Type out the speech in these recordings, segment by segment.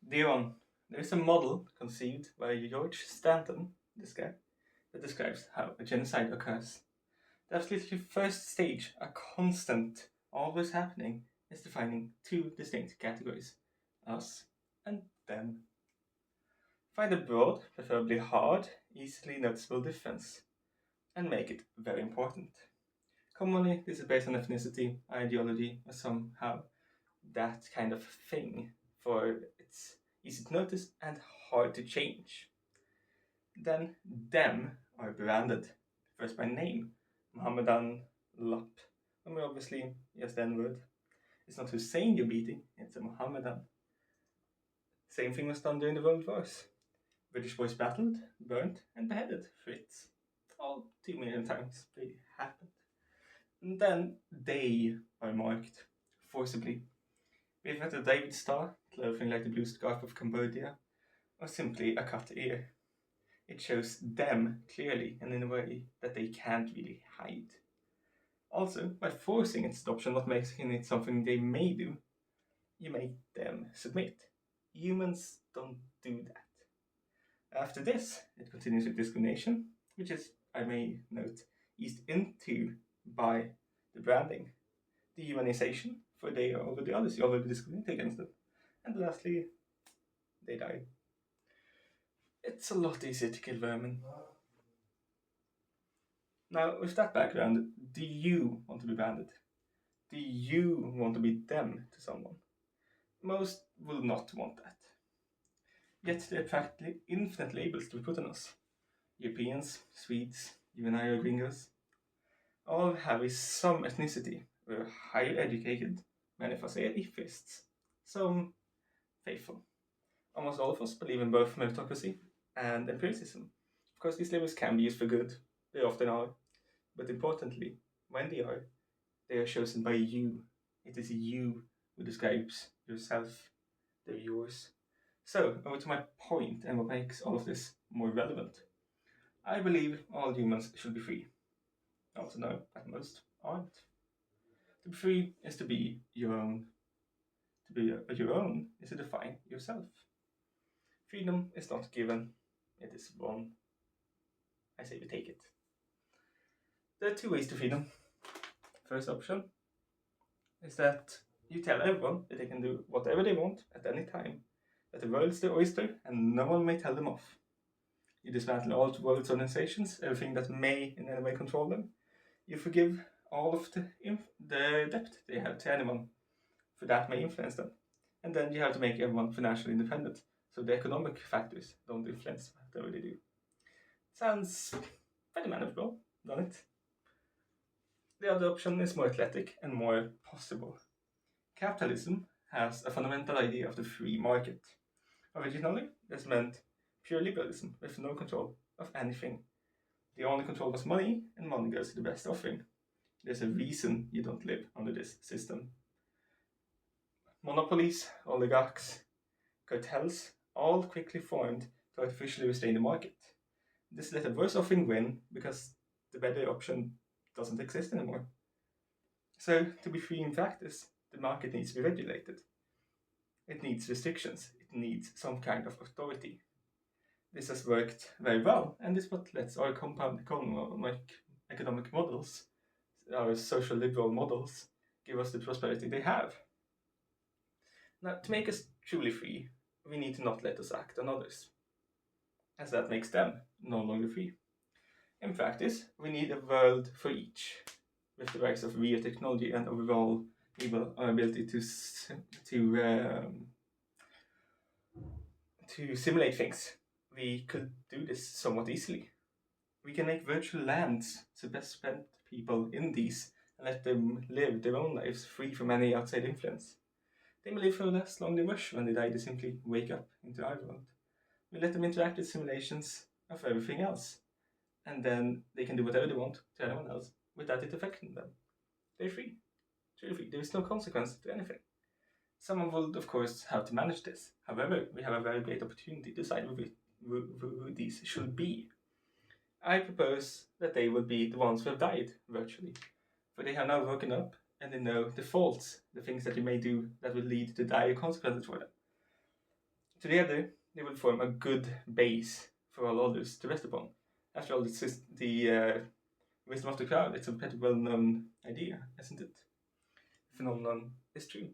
Thereon, there is a model conceived by George Stanton, this guy, that describes how a genocide occurs. The absolutely first stage, a constant, always happening, is defining two distinct categories: us and them. Find a broad, preferably hard, easily noticeable difference, and make it very important. Commonly, this is based on ethnicity, ideology, or somehow that kind of thing, for it's easy to notice and hard to change. Then, them are branded, first by name: Mohammedan, Lap. I mean, obviously, yes, the N word. It's not Hussein you're beating, it's a Mohammedan. Same thing was done during the World Wars. British boys battled, burnt, and beheaded Fritz. All 2 million times they happened. And then they are marked forcibly. With a David star, clothing like the blue scarf of Cambodia, or simply a cut ear. It shows them clearly and in a way that they can't really hide. Also, by forcing its adoption, not making it something they may do, you make them submit. Humans don't do that. After this, it continues with discrimination, which is, I may note, eased into by the branding, dehumanization, for they are over the others, you already discriminate against them. And lastly, they die. It's a lot easier to kill vermin. Now, with that background, do you want to be branded? Do you want to be them to someone? Most will not want that. Yet there are practically infinite labels to be put on us. Europeans, Swedes, you and I are gringos. All have some ethnicity. We're highly educated, many of us are atheists, some faithful. Almost all of us believe in both meritocracy and empiricism. Of course, these labels can be used for good, they often are, but importantly, when they are chosen by you. It is you who describes yourself, they're yours. So, over to my point and what makes all of this more relevant. I believe all humans should be free. I also know that most aren't. To be free is to be your own. To be your own is to define yourself. Freedom is not given, it is won. I say we take it. There are two ways to freedom. First option is that you tell everyone that they can do whatever they want at any time, that the world's their oyster and no one may tell them off. You dismantle all the world's organizations, everything that may in any way control them. You forgive all of the debt they have to anyone, for that may influence them. And then you have to make everyone financially independent, so the economic factors don't influence whatever they do. Sounds pretty manageable, doesn't it? The other option is more athletic and more possible. Capitalism has a fundamental idea of the free market. Originally, this meant pure liberalism with no control of anything. The only control was money, and money goes to the best offering. There's a reason you don't live under this system. Monopolies, oligarchs, cartels, all quickly formed to artificially restrain the market. This let a worse offering win because the better option doesn't exist anymore. So, to be free in practice, the market needs to be regulated. It needs restrictions. It needs some kind of authority. This has worked very well, and is what lets our compound economic models, our social liberal models, give us the prosperity they have. Now, to make us truly free, we need to not let us act on others, as that makes them no longer free. In practice, we need a world for each, with the rise of real technology and overall our ability to simulate things. We could do this somewhat easily. We can make virtual lands so best spend people in these and let them live their own lives free from any outside influence. They may live for less long they wish. When they die, they simply wake up into our world. We let them interact with simulations of everything else, and then they can do whatever they want to anyone else without it affecting them. They're free. Truly free. There is no consequence to anything. Someone will, of course, have to manage this. However, we have a very great opportunity to decide who these should be. I propose that they will be the ones who have died virtually, for they have now woken up and they know the faults, the things that you may do that will lead to dire consequences for them. Together, they will form a good base for all others to rest upon. After all, it's just the wisdom of the crowd. It's a pretty well-known idea, isn't it? The phenomenon is true.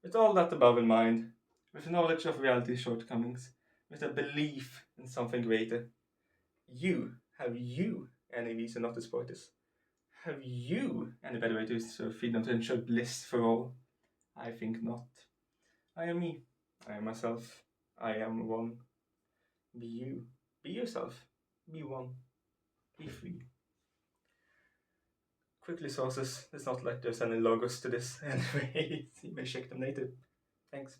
With all that above in mind, with knowledge of reality's shortcomings, with a belief in something greater, have you any reason not to support this? Have you any better way to serve freedom to ensure bliss for all? I think not. I am me. I am myself. I am one. Be you. Be yourself. Be one. Be free. Quickly sources. It's not like there's any logos to this anyway. You may check them later. Thanks.